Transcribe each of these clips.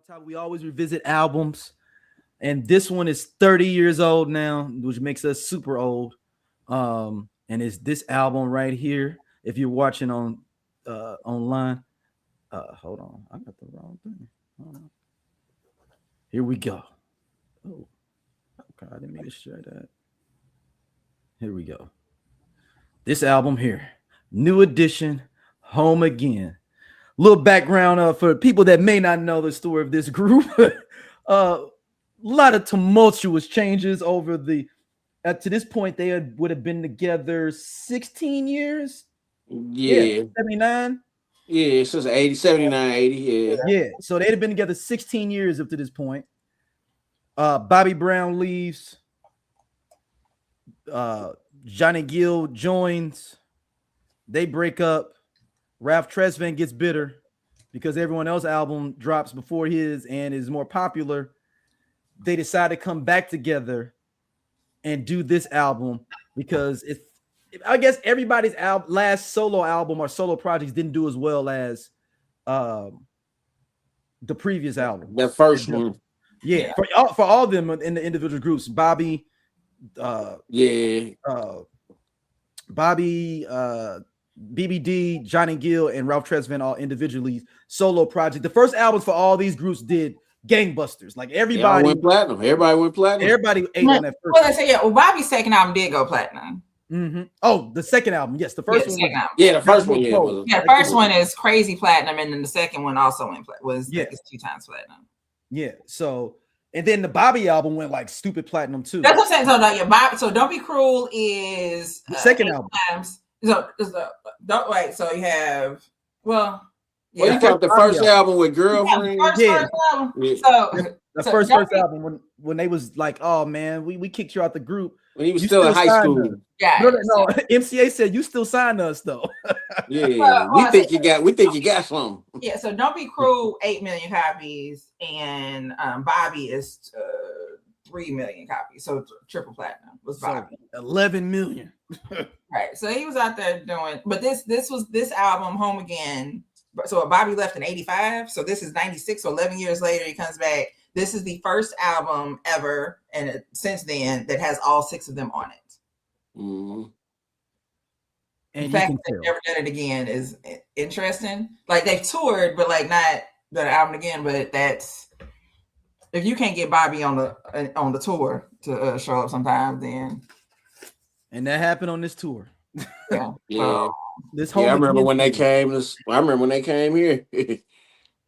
topic. We always revisit albums, and this one is 30 years old now, which makes us super old. And it's this album right here. If you're watching on online, hold on, I got the wrong thing. Hold on. Here we go. Oh, okay, I didn't mean to share that. Here we go. This album here, New Edition, Home Again. Little background for people that may not know the story of this group. A lot of tumultuous changes over the. To this point, they would have been together 16 years. Yeah. 79. Yeah, since 80, 79, 80. Yeah. Yeah. So they'd have been together 16 years up to this point. Bobby Brown leaves. Johnny Gill joins. They break up. Ralph Tresvant gets bitter because everyone else's album drops before his and is more popular. They decide to come back together and do this album because I guess everybody's last solo album or solo projects didn't do as well as the previous album. The first one. Yeah, for all of them in the individual groups, Bobby, BBD, Johnny Gill, and Ralph Tresvant all individually solo project. The first albums for all these groups did gangbusters. Like everybody went platinum. Everybody went platinum. Everybody ate on that first. Well, I say yeah. Well, Bobby's second album did go platinum. Mm-hmm. Oh, the second album, yes. The first one, the first one, yeah. First one is crazy platinum, and then the second one also went was 2 times platinum. Yeah. So, and then the Bobby album went like stupid platinum too. That's what I'm saying. So, like, Bobby. So, Don't Be Cruel is the second album. Times. So, don't wait. So you have you got the first album with Girlfriend. First album. Yeah. So the first album when they was like, oh man, we kicked you out the group when he was still in high school. Yeah. No. MCA said you still signed us though. We think you got some. Yeah. So Don't Be Cruel, 8 million copies, and Bobby is 3 million copies. So triple platinum was Bobby. 11 million. Right. So he was out there doing, but this album, Home Again. So Bobby left in 85. So this is 96. So 11 years later, he comes back. This is the first album ever, and since then, that has all 6 of them on it. Mm-hmm. And the fact that they've never done it again is interesting. Like they've toured, but like not done an album again. But that's if you can't get Bobby on the tour to show up sometimes, then. And that happened on this tour. Yeah. This whole I remember when they came. I remember when they came here.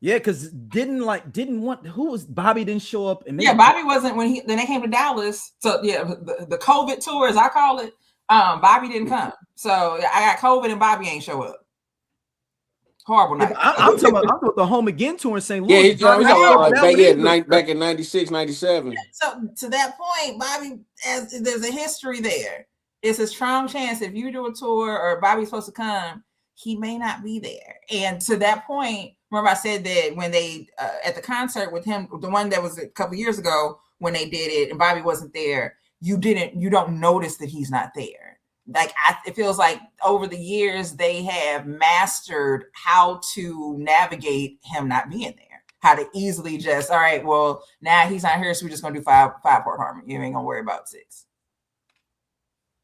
Yeah, because who was Bobby didn't show up and Bobby wasn't then they came to Dallas. So yeah, the COVID tour as I call it. Bobby didn't come. So I got COVID and Bobby ain't show up. Horrible night. I'm talking about the Home Again tour in St. Louis. Yeah, he's talking about back in 96, 97. So to that point, Bobby, there's a history there. It's a strong chance if you do a tour or Bobby's supposed to come, he may not be there. And to that point, remember I said that when they at the concert with him, the one that was a couple years ago when they did it and Bobby wasn't there, you don't notice that he's not there. Like it feels like over the years they have mastered how to navigate him not being there. How to easily just, all right, well, now he's not here, so we're just gonna do 5-part harmony. You ain't gonna worry about 6.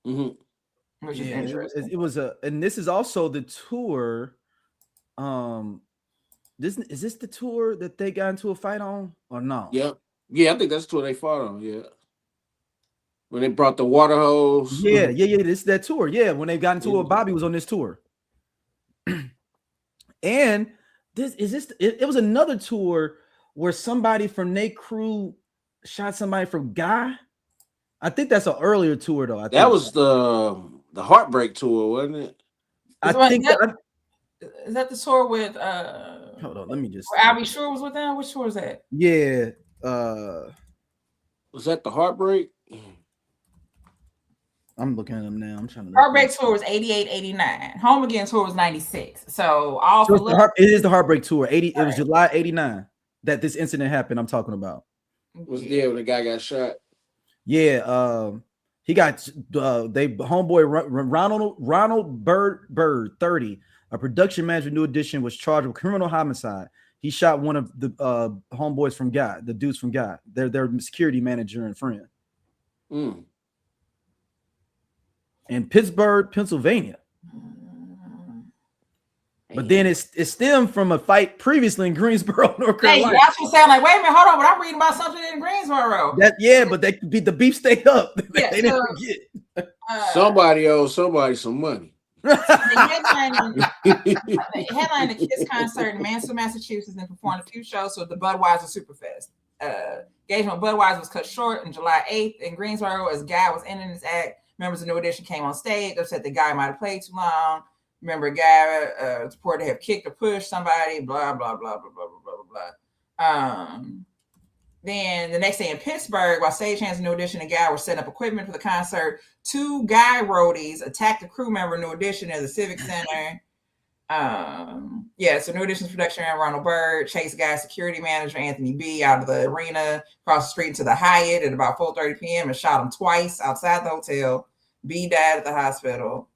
Mm-hmm. Which is interesting. It was and this is also the tour. Is this the tour that they got into a fight on or no? Yeah, I think that's the tour they fought on. Yeah, when they brought the water hose. Yeah. This is that tour. Yeah, when they got into it, Bobby was on this tour. And it was another tour where somebody from their crew shot somebody from Guy. I think that's an earlier tour though. That was the Heartbreak tour, wasn't it? Is that the tour with hold on, let me just Albie Shore was with them? Which tour is that? Yeah. Was that the Heartbreak? I'm looking at them now. I'm trying to Heartbreak tour was 88, 89. Home Again tour was 96. So it is the Heartbreak tour. 80, it was July 89 that this incident happened. I'm talking about. Was when the guy got shot. Yeah, he got homeboy Ronald Bird 30, a production manager, New Edition, was charged with criminal homicide. He shot one of the homeboys from God, the dudes from God. Their security manager and friend. Mm. In Pittsburgh, Pennsylvania. But then it stemmed from a fight previously in Greensboro, North Carolina. Hey, that's what saying like, wait a minute, hold on, but I'm reading about something in Greensboro. But they beat the beef stayed up. Yeah, they didn't forget. Somebody owes somebody some money. The headline the Kiss concert in Mansfield, Massachusetts, and performed a few shows with the Budweiser Superfest. Engagement with Budweiser was cut short on July 8th in Greensboro as Guy was ending his act. Members of New Edition came on stage. They said the guy might have played too long. Remember, Guy reported to have kicked or pushed somebody. Blah blah blah blah blah blah blah blah. Then the next day in Pittsburgh, while stagehands and New Edition and Guy were setting up equipment for the concert, 2 Guy roadies attacked a crew member of New Edition at the Civic Center. So New Edition's production ran Ronald Byrd chased Guy's security manager Anthony B out of the arena, across the street to the Hyatt at about 4:30 p.m. and shot him twice outside the hotel. B died at the hospital.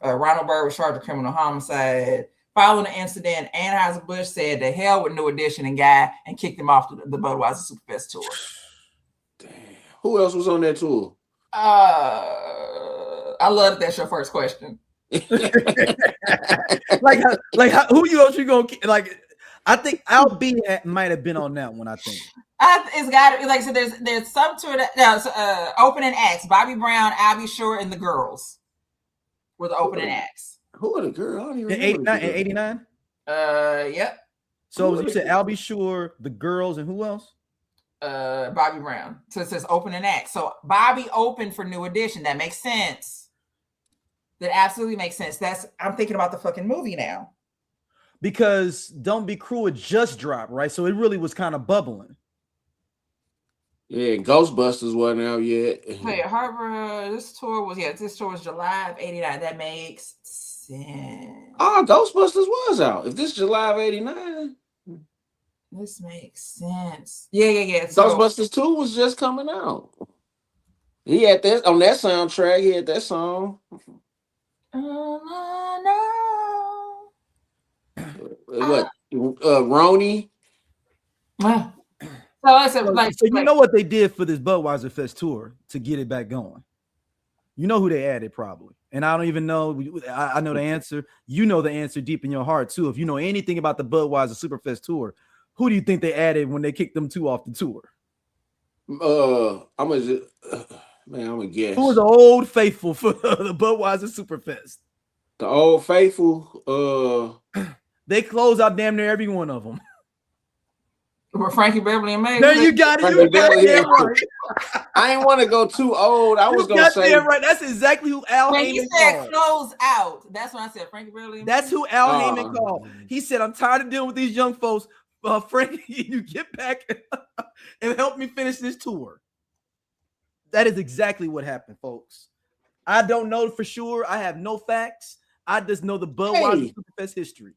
Ronald Byrd was charged with criminal homicide. Following the incident, Anheuser-Busch said to hell with New Edition and Guy and kicked him off the Budweiser Superfest tour. Damn. Who else was on that tour? I love that that's your first question. Who else you gonna like? I think Al B might have been on that one. I think it's got to be like so. There's some tour that opening acts. Bobby Brown, Albie Shore, and the Girls were the opening acts. Who are the girls? I don't even in 89. Yep. So you said Albie Shore, the Girls, and who else? Bobby Brown. So it says opening act. So Bobby opened for New Edition. That makes sense. That absolutely makes sense. I'm thinking about the fucking movie now. Because Don't Be Cruel it just dropped, right? So it really was kind of bubbling. Yeah, Ghostbusters wasn't out yet. Hey, Heartbreak. This tour was July of 89. That makes sense. Oh, Ghostbusters was out. If this is July of 89. This makes sense. Yeah. So, Ghostbusters 2 was just coming out. He had that on that soundtrack. He had that song. What? Roni? So you know what they did for this Budweiser Fest tour to get it back going? You know who they added probably. And I don't even know. I know the answer. You know the answer deep in your heart too. If you know anything about the Budweiser Superfest tour, who do you think they added when they kicked them 2 off the tour? I'm gonna guess. Who was the old faithful for the Budweiser Superfest? The old faithful. They closed out damn near every one of them. Were Frankie Beverly and May? There you got it. You got it right. I didn't want to go too old. I was gonna say right. That's exactly who Al when Heyman you said called. Close out. That's when I said Frankie Beverly and May. That's who Al Heyman called. He said, "I'm tired of dealing with these young folks. Frankie, you get back and help me finish this tour." That is exactly what happened, folks. I don't know for sure. I have no facts. I just know the Budweiser Superfest history.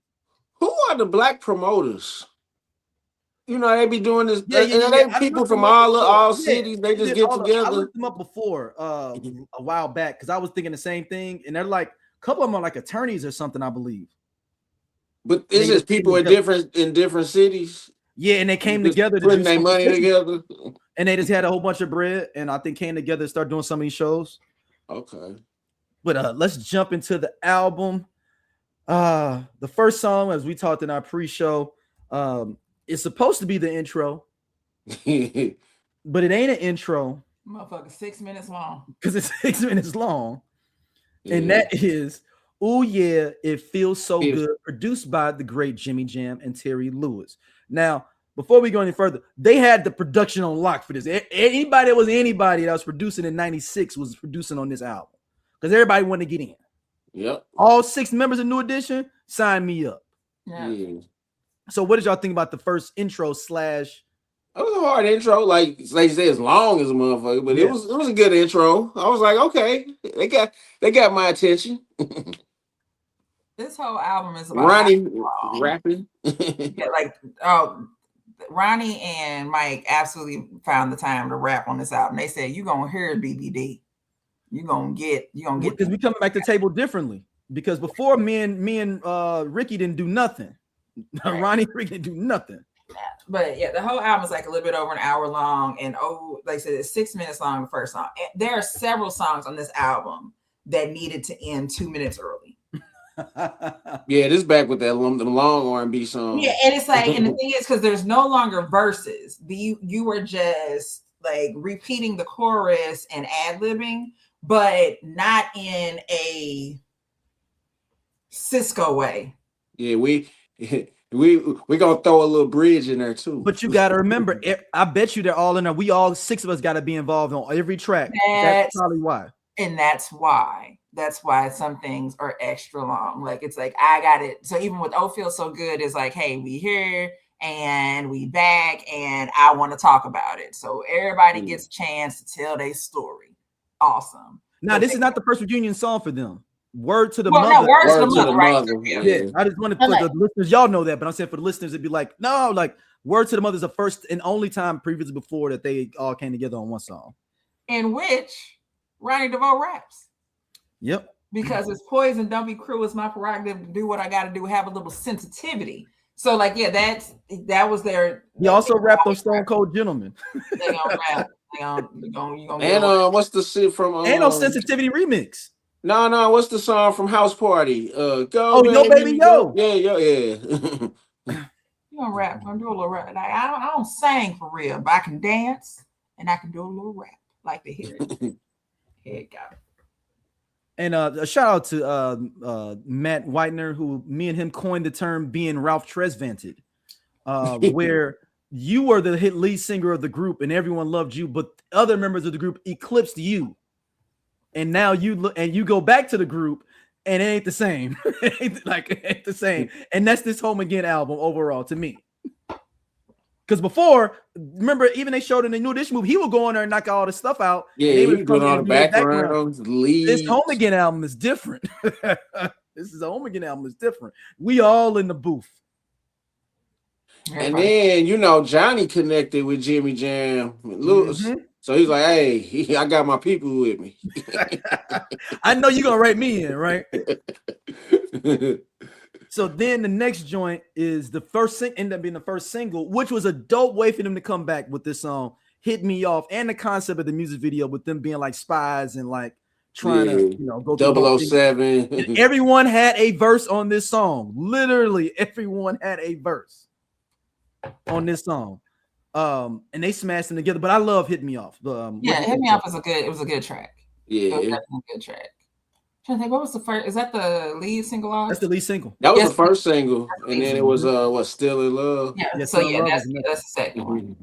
Who are the black promoters? You know, they be doing this. Yeah. They people from all cities. They just get together. I looked them up before a while back because I was thinking the same thing. And they're like, a couple of them are like attorneys or something, I believe. But it's just people in different cities. Yeah, and they came together to putting their money together. And they just had a whole bunch of bread, and I think came together to start doing some of these shows. Okay. But let's jump into the album. The first song, as we talked in our pre-show, it's supposed to be the intro, but it ain't an intro. Motherfucker, 6 minutes long. Because it's 6 minutes long. Yeah. And that is "Ooh Yeah, It Feels So Good," produced by the great Jimmy Jam and Terry Lewis. Now, before we go any further, they had the production on lock for this. Anybody that was producing in 96 was producing on this album. Because everybody wanted to get in. Yep. All 6 members of New Edition, sign me up. Yeah. So what did y'all think about the first intro / It was a hard intro, like they say, as long as a motherfucker, but it was a good intro. I was like, okay, they got my attention. This whole album is about Ronnie rapping. Ronnie and Mike absolutely found the time to rap on this album. They said, "You gonna hear BBD. You gonna get." Because we coming back to the table differently. Because before me and Ricky didn't do nothing. Right. Ronnie Freak didn't do nothing. But yeah, the whole album is like a little bit over an hour long, and like I said, it's 6 minutes long. The first song. And there are several songs on this album that needed to end 2 minutes early. Yeah, this back with that long R&B song. Yeah, and it's like, and the thing is, because there's no longer verses, you were just like repeating the chorus and ad-libbing, but not in a Cisco way. Yeah, we gonna throw a little bridge in there too. But you got to remember, I bet you they're all in there. We all 6 of us got to be involved on every track. That's probably why. And that's why some things are extra long. Like, it's like, I got it. So even with Oh Feel So Good, it's like, hey, we here and we back and I want to talk about it. So everybody gets a chance to tell their story. Awesome. Now, this is not the first reunion song for them. Word to the Well, mother. no, Word to the Word Mother, right? Yeah, I just wanted for the listeners, y'all know that, but I'm saying for the listeners, it'd be like, no, like Word to the Mother is the first and only time previously before that they all came together on one song. In which Ronnie DeVoe raps. Yep. Because it's poison, don't be cruel. It's my prerogative to do what I got to do. Have a little sensitivity. So, like, yeah, that was their. He also rapped on Stone Cold Gentleman. They gonna rap. You gonna and what's the shit from? And on Sensitivity remix. No, what's the song from House Party? Go, yo, baby, yo. Yeah. You gonna rap? Gonna do a little rap. Like, I don't sing for real, but I can dance and I can do a little rap. Like to hear it. Here you go. And a shout out to Matt Whitener, who me and him coined the term being Ralph Tresvanted, where you were the hit lead singer of the group and everyone loved you, but other members of the group eclipsed you. And now you go back to the group and it ain't the same. It ain't the same. And that's this Home Again album overall to me. Because before, remember, even they showed in the New Dish movie, he would go in there and knock all this stuff out. Yeah, he was doing all the backgrounds. This Home Again album is different. This is a Home Again album is different. We all in the booth. And then, Johnny connected with Jimmy Jam and Lewis. Mm-hmm. So he's like, hey, I got my people with me. I know you're going to write me in, right? So then the next joint is ended up being the first single, which was a dope way for them to come back with this song, Hit Me Off, and the concept of the music video with them being like spies and like trying to, go through 007. And everyone had a verse on this song. Literally, everyone had a verse on this song. And they smashed them together. But I love Hit Me Off. Hit Me Off was a good track. Yeah, it was definitely a good track. I'm trying to think, what was the first? Is that the lead single off? That's the lead single. That was the first single, and then it was Still in Love. Yeah, so that's the second one.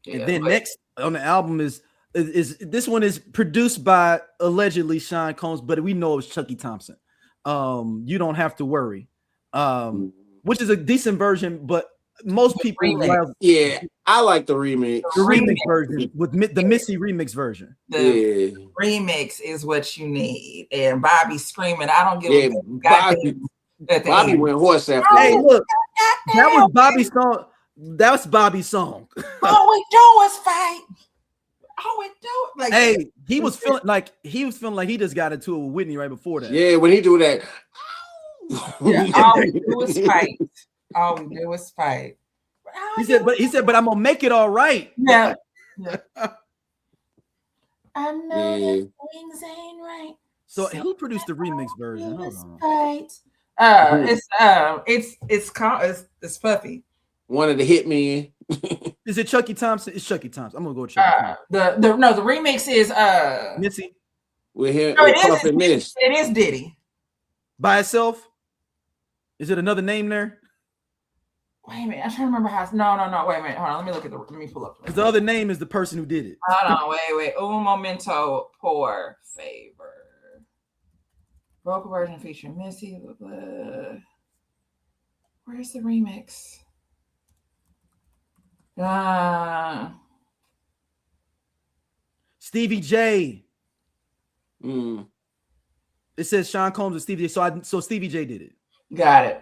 Yeah, and then next on the album is this one is produced by allegedly Sean Combs, but we know it's Chucky Thompson. You Don't Have to Worry, which is a decent version, but most people I like the remix. The remix version with the Missy remix version. The remix is what you need. And Bobby screaming, I don't give a Bobby went horse after that. Hey, look, that was Bobby's song. That's Bobby's song. All we do is fight. All we do like hey, he was feeling like he just got into it with Whitney right before that. Yeah, when he do that. All we do is fight. All we do is fight. He said, but I'm gonna make it all right. Yeah. I know that things ain't right. So who produced the remix version? Hold on. It's Puffy. One of the hitmen. Is it Chucky Thompson? It's Chucky Thompson. I'm gonna go with Chucky Thompson. The remix is Missy. We're here. It is Diddy. By itself? Is it another name there? Wait a minute, I'm trying to remember how. No. Wait a minute, hold on. Let me pull up. Because the other name is the person who did it. Hold on, wait. Monumental, por favor. Vocal version featuring Missy. Where's the remix? Stevie J. It says Sean Combs and Stevie J. So Stevie J did it. Got it.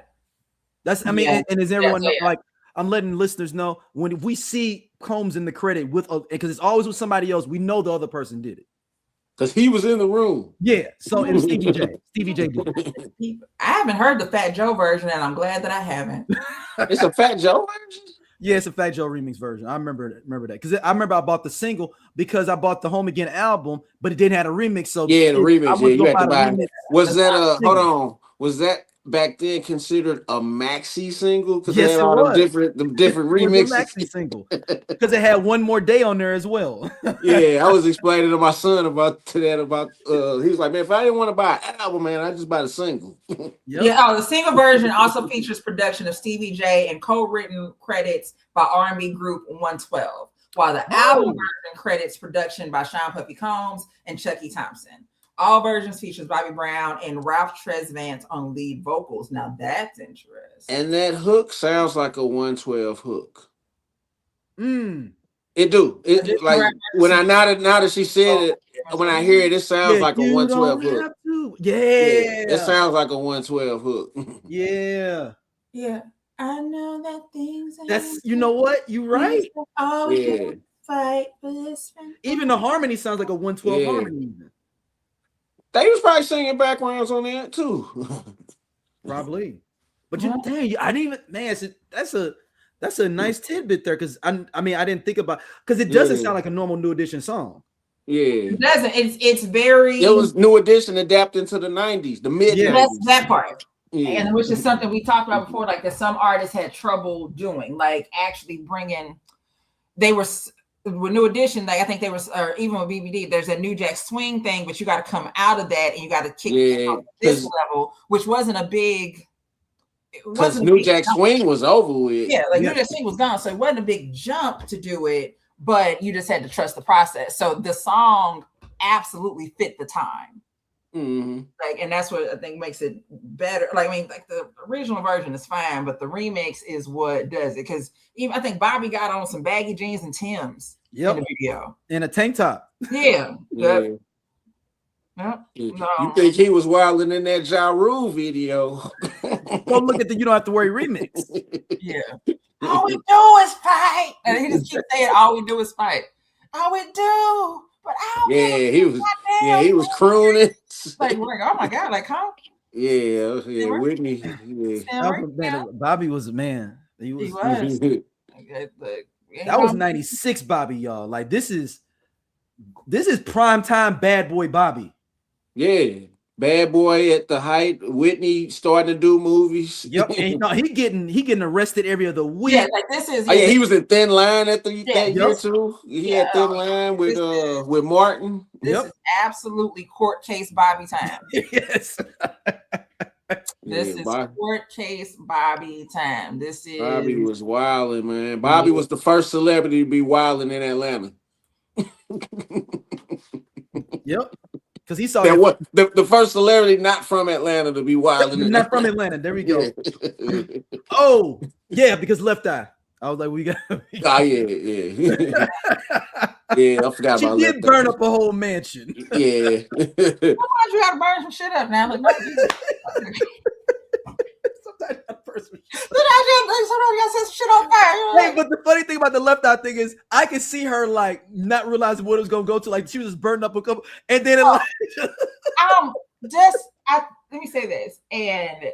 That's and is everyone like I'm letting listeners know when we see Combs in the credit with because it's always with somebody else, we know the other person did it. Because he was in the room. Yeah, so it was Stevie J. Stevie J did it. I haven't heard the Fat Joe version, and I'm glad that I haven't. It's a Fat Joe version? Yeah, it's a Fat Joe remix version. I remember that because I remember I bought the single because I bought the Home Again album, but it didn't have a remix. So yeah, the remix. Yeah, you had to buy. Was that hold on? Was that back then considered a maxi single? Because yes, they had all the different remixes. It was a maxi single because it had One More Day on there as well. Yeah, I was explaining to my son about he was like, man, if I didn't want to buy an album, man, I just buy the single. Yep. Yeah, the single version also features production of Stevie J and co-written credits by R&B group 112, while the album version credits production by Sean Puffy Combs and Chucky Thompson. All versions features Bobby Brown and Ralph Tresvant on lead vocals. Now that's interesting. And that hook sounds like a 112 hook. It do. It like now that she said it, when I hear it, it sounds like a 112 hook. Yeah, it sounds like a 112 hook. Yeah. I know that things. That's you know what you right. Yeah. Fight for this. Even the harmony sounds like a 112 harmony. They was probably singing backgrounds on that too. Probably, but dang, I didn't even. Man, that's a nice tidbit there because I mean I didn't think about because it doesn't sound like a normal New Edition song. Yeah, it doesn't. It's very. It was New Edition adapting to the '90s, the mid. Yeah, that's that part. Yeah. And which is something we talked about before, like that some artists had trouble doing, like actually bringing. They were with New Edition, like I think they were, or even with BBD. There's a New Jack Swing thing, but you got to come out of that and you got to kick it on this level, which wasn't a big. Because New Jack Swing was over with. Yeah, like New Jack Swing was gone, so it wasn't a big jump to do it, but you just had to trust the process. So the song absolutely fit the time. Like, and that's what I think makes it better. Like, I mean, like the original version is fine, but the remix is what does it. Because even I think Bobby got on some baggy jeans and Timbs in the video, and a tank top. Yeah. You think he was wilding in that Ja Rule video? Go look at the "You Don't Have to Worry" remix. Yeah. All we do is fight, and he just keeps saying, "All we do is fight." All we do. But he was crooning. Like, oh my God, like, huh? Yeah, Whitney. Man, Bobby was a man. He was. That was 96 Bobby, y'all. Like, this is prime time bad boy Bobby. Yeah. Bad boy at the height. Whitney starting to do movies. Yep, and he getting arrested every other week. Yeah, like this is. He was in Thin Line at that year too. He had Thin Line with Martin. This is absolutely court case Bobby time. Yes. This is court case Bobby time. This is Bobby was wilding, man. Bobby was the first celebrity to be wilding in Atlanta. Yep. Because he saw the first celebrity not from Atlanta to be wilding. Not from Atlanta. There we go. Oh, yeah, because Left Eye. I was like, we got. Oh, yeah. Yeah, I forgot she about did burn up a whole mansion. Yeah. Sometimes you gotta burn some shit up now. Like, no, sometimes you gotta burn some shit. Sometimes you gotta set some shit on fire. Hey, but the funny thing about the Left Eye thing is, I could see her like not realizing what it was gonna go to. Like she was just burning up a couple, and then let me say this, and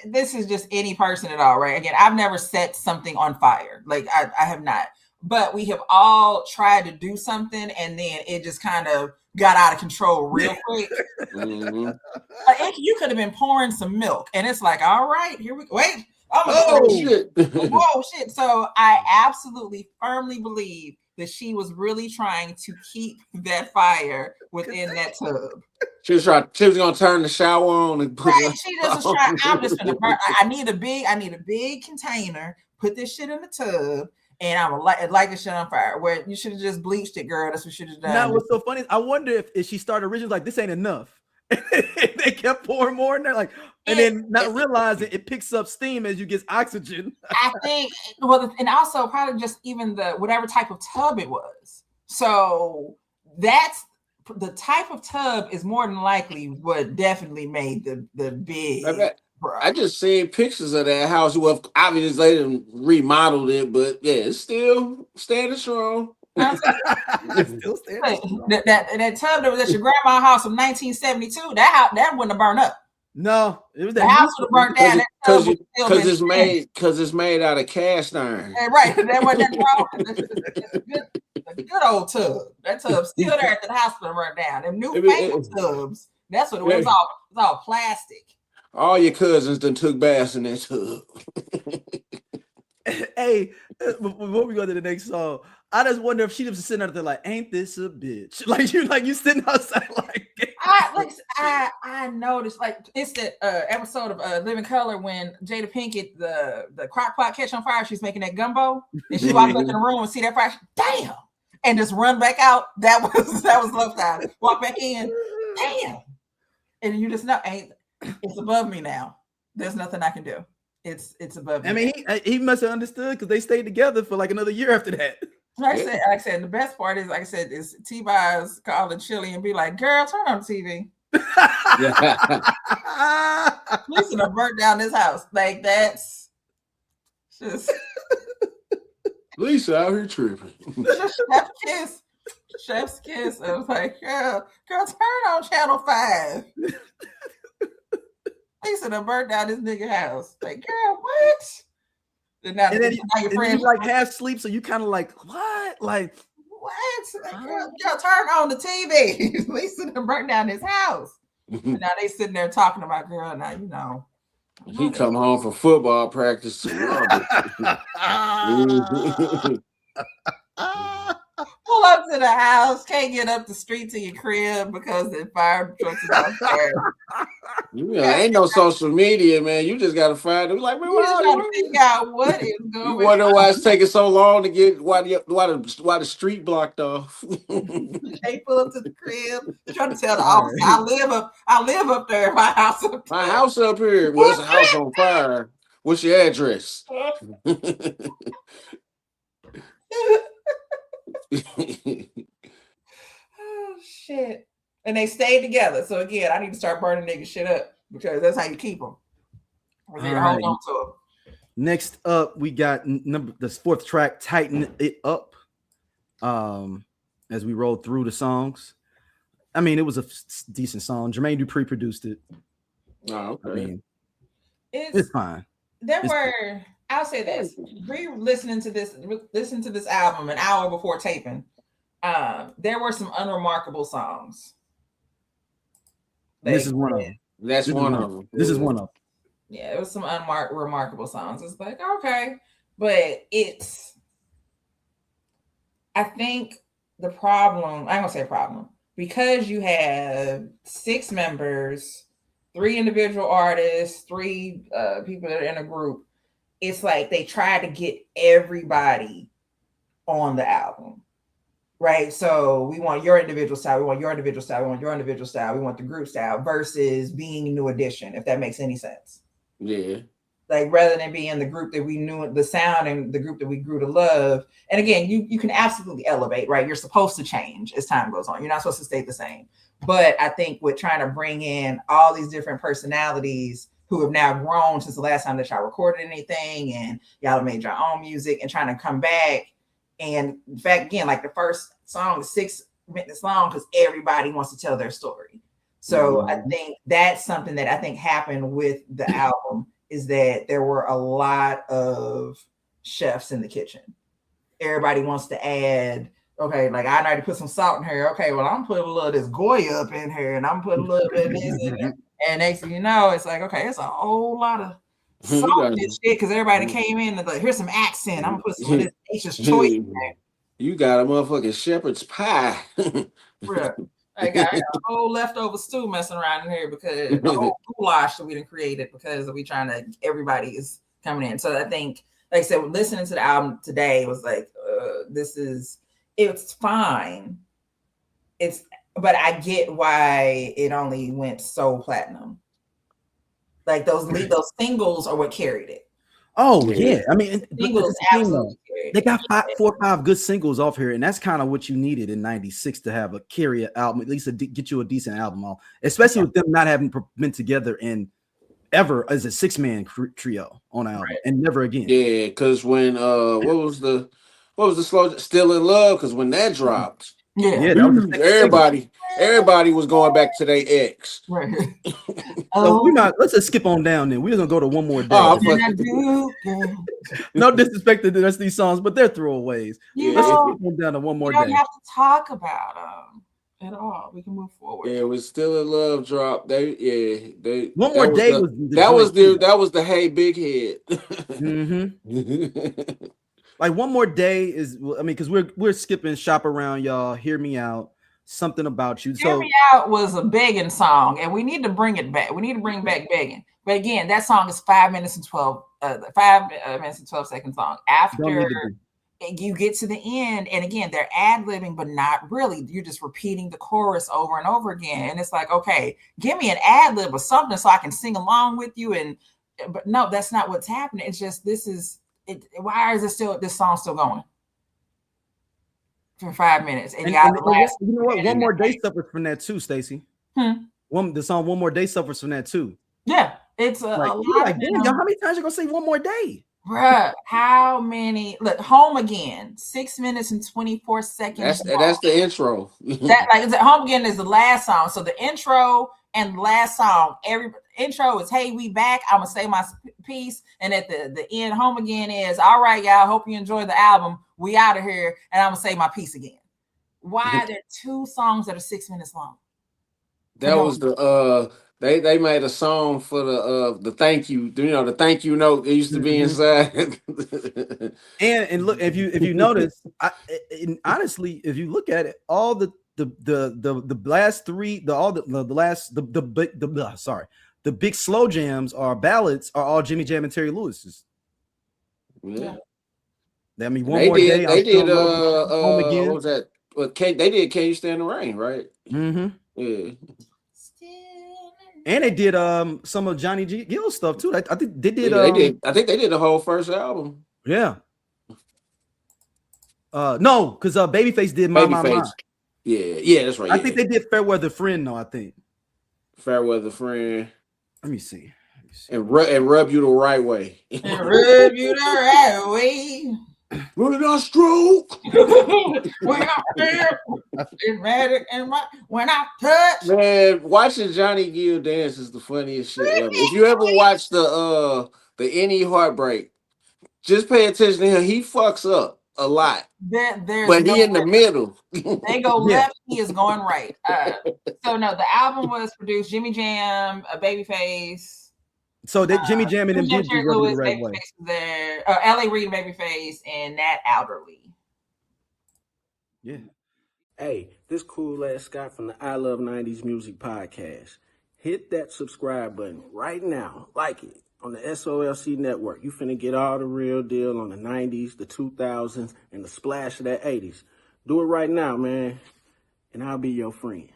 this is just any person at all, right? Again, I've never set something on fire. Like I have not. But we have all tried to do something, and then it just kind of got out of control real quick. You could have been pouring some milk, and it's like, all right, here we go. Wait, shit! Whoa, shit! So I absolutely firmly believe that she was really trying to keep that fire within that tub. She was gonna turn the shower on and put it. She just was trying. I'm just gonna burn. I need a big container. Put this shit in the tub. And I would light the shit on fire. Where you should have just bleached it, girl. That's what you should have done. Now, what's so funny? I wonder if she started originally like this ain't enough. They kept pouring more in there, like, and then not realizing it picks up steam as you get oxygen. I think, and also probably just even the whatever type of tub it was. So that's the type of tub is more than likely what definitely made the big. I just seen pictures of that house. Well, obviously they didn't remodeled it, but yeah, it's still standing strong. Still standing. That tub that was at your grandma's house from 1972, that wouldn't have burned up. No, it was The that house would have burnt down. Because it's made out of cast iron. Right, that wasn't wrong. It's a good old tub. That tub's still there after the hospital burned down. Them new fangled tubs. That's what it was. It was all plastic. All your cousins done took baths in that tub. Hey, before we go to the next song, I just wonder if she was sitting out there like, "Ain't this a bitch?" Like you sitting outside like. I noticed like it's the episode of Living Color when Jada Pinkett the crock pot catch on fire. She's making that gumbo and she walks up in the room and see that fire. Damn, and just run back out. That was love time. Walk back in. Damn, and you just know, it's above me now. There's nothing I can do. It's above me. I mean, he must have understood because they stayed together for like another year after that. Like I said, the best part is, like I said, is T-Boz calling Chili and be like, "Girl, turn on the TV." Listen, I burnt down this house. Like that's just Lisa out here tripping. Chef's kiss. I was like, girl, turn on Channel 5. Lisa done burnt down this nigga house. Like, girl, what? And then your friends like half sleep, so you kind of like, what? Like, what? Like, girl, turn on the TV. Lisa done burnt down his house. And now they sitting there talking about, girl, now you know. He come home from football practice. Pull up to the house, can't get up the street to your crib because the fire trucks is out there. Ain't no social media, man. You just gotta find it. Like, man, gotta figure out what is going on. You wonder why it's taking so long to get why the street blocked off. They pull up to the crib. They're trying to tell the officer, I live up there. My house up here. Well, it's a house on fire. What's your address? Oh shit! And they stayed together. So again, I need to start burning niggas shit up because that's how you keep them. Hold on to them. Next up, we got the fourth track, "Tighten It Up." As we rolled through the songs, I mean, it was a decent song. Jermaine Dupri produced it. Oh, okay. I mean, it's fine. I'll say this: listening to this album an hour before taping, there were some unremarkable songs. This is one of them. That's one of them. This is one of them. Yeah, it was some unremarkable songs. It's like, okay, but I think the problem, I ain't gonna say problem, because you have 6 members, 3 individual artists, 3 people that are in a group. It's like they try to get everybody on the album, right? So we want your individual style, we want your individual style, we want your individual style, we want the group style versus being New Edition, if that makes any sense. Yeah. Like rather than being the group that we knew, the sound and the group that we grew to love. And again, you can absolutely elevate, right? You're supposed to change as time goes on. You're not supposed to stay the same. But I think with trying to bring in all these different personalities who have now grown since the last time that y'all recorded anything and y'all have made your own music and trying to come back. And in fact, again, like the first song is 6 minutes long because everybody wants to tell their story. So I think that's something that I think happened with the album is that there were a lot of chefs in the kitchen. Everybody wants to add, okay, like I need to put some salt in here. Okay, well, I'm putting a little of this Goya up in here and I'm putting a little bit of this in there. And next thing you know, it's like, okay, it's a whole lot of salt and shit because everybody came in and like, here's some accent. I'm gonna put some of this Nature's Choice in there. You got a motherfucking shepherd's pie. I got a whole leftover stew messing around in here because the whole goulash that we done created because we trying to, everybody is coming in. So I think, like I said, listening to the album today was like, it's fine. But I get why it only went so platinum. Like those singles are what carried it. Oh yeah, I mean, singles they got 4 or 5 good singles off here, and that's kind of what you needed in '96 to have a carrier album, at least get you a decent album off. Especially with them not having been together in ever as a 6-man trio on an album, and never again. Yeah, because when what was the what was the slow? Still in Love, because when that dropped, Yeah, that was the second single. everybody was going back to their ex. Right. So let's just skip on down then. We're gonna go to One More Day. Oh, no disrespect to the rest of these songs, but they're throwaways. Let's skip on down to One More Day. You don't have to talk about them at all. We can move forward. Yeah, it was Still in Love drop. One More Day that was the Hey Big Head. Mm-hmm. Like One More Day is, I mean, because we're skipping Shop Around, y'all. Hear Me Out. Something About You. Hear Me Out was a begging song, and we need to bring it back. We need to bring back begging. But again, that song is 5 minutes and 12 seconds long. After you get to the end, and again, they're ad-libbing, but not really. You're just repeating the chorus over and over again. And it's like, okay, give me an ad-lib or something so I can sing along with you. But no, that's not what's happening. It's just, why is this song still going? For 5 minutes, and you know what? One More Day suffers from that too, Stacey. The song One More Day suffers from that too. Yeah, it's a lot. Damn, y'all, how many times you gonna say One More Day? Bruh, how many? Look, Home Again, 6 minutes and 24 seconds. That's the intro. Home Again is the last song. So the intro and the last song, every intro is "Hey, we back. I'm gonna say my piece," and at the end, Home Again is "All right, y'all. Hope you enjoyed the album. We out of here, and I'm gonna say my piece again." Why are there 2 songs that are 6 minutes long? That was the they made a song for the thank you. You know, the thank you note that used to be inside. and look, if you notice, honestly, if you look at it, all the last 3, the big slow jams or ballads are all Jimmy Jam and Terry Lewis's. Yeah. I mean, One More Day. They did Home Again. What was that? They did Can You Stand the Rain, right? Mm-hmm. Yeah. And they did some of Johnny Gill stuff too. I think they did. I think they did the whole first album. Yeah. No, because Babyface did My. Yeah, that's right. I think they did Fairweather Friend, though. I think Fairweather Friend. Let me see. And rub you the right way. And rub you the right way. When I stroke. When I feel dramatic and when I touch. Man, watching Johnny Gill dance is the funniest shit ever. If you ever watch the Any Heartbreak, just pay attention to him. He fucks up a lot. But he in the middle. They go left, he is going right. So no, the album was produced Jimmy Jam, Babyface. So that Jimmy Jam and them did do Lewis, the right Babyface way. Was there. L.A. Reid, Babyface, and Nat Alderley. Yeah. Hey, this cool ass Scott from the I Love 90s Music Podcast. Hit that subscribe button right now. Like it on the SOLC network. You finna get all the real deal on the 90s, the 2000s, and the splash of that 80s. Do it right now, man, and I'll be your friend.